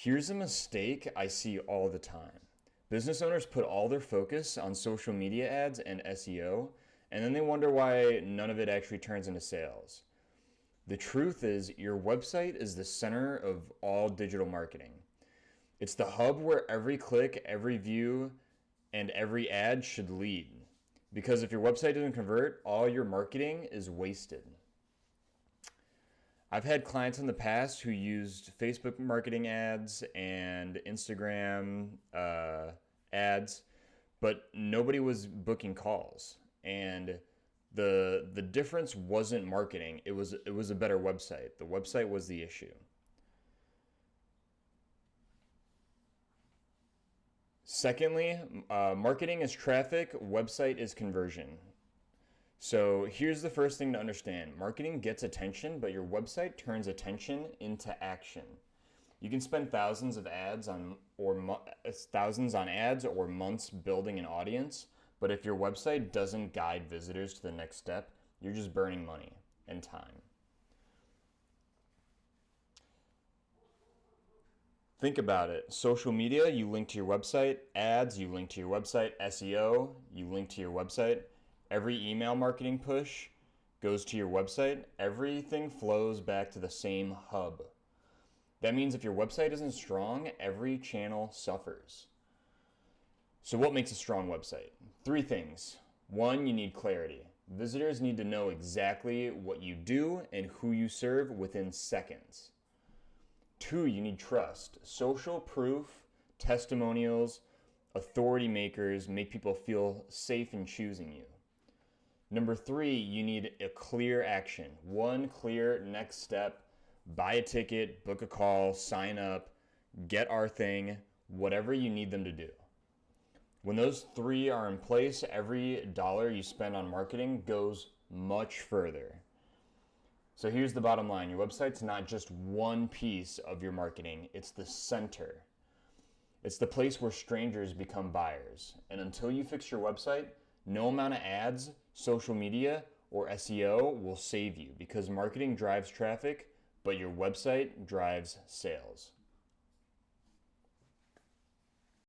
Here's a mistake I see all the time. Business owners put all their focus on social media ads and SEO, and then they wonder why none of it actually turns into sales. The truth is, your website is the center of all digital marketing. It's the hub where every click, every view, and every ad should lead. Because if your website doesn't convert, all your marketing is wasted. I've had clients in the past who used Facebook marketing ads and Instagram ads, but nobody was booking calls. And the difference wasn't marketing; it was a better website. The website was the issue. Secondly, marketing is traffic, website is conversion. So here's the first thing to understand. Marketing gets attention, but your website turns attention into action. You can spend thousands on ads or months building an audience, but if your website doesn't guide visitors to the next step, you're just burning money and time. Think about it. Social media, you link to your website. Ads, you link to your website. SEO, you link to your website. Every email marketing push goes to your website. Everything flows back to the same hub. That means if your website isn't strong, every channel suffers. So what makes a strong website? Three things. One, you need clarity. Visitors need to know exactly what you do and who you serve within seconds. Two, you need trust. Social proof, testimonials, authority makers make people feel safe in choosing you. Number three, you need a clear action. One clear next step: buy a ticket, book a call, sign up, get our thing, whatever you need them to do. When those three are in place, every dollar you spend on marketing goes much further. So here's the bottom line. Your website's not just one piece of your marketing, it's the center. It's the place where strangers become buyers. And until you fix your website, no amount of ads, social media, or SEO will save you, because marketing drives traffic, but your website drives sales.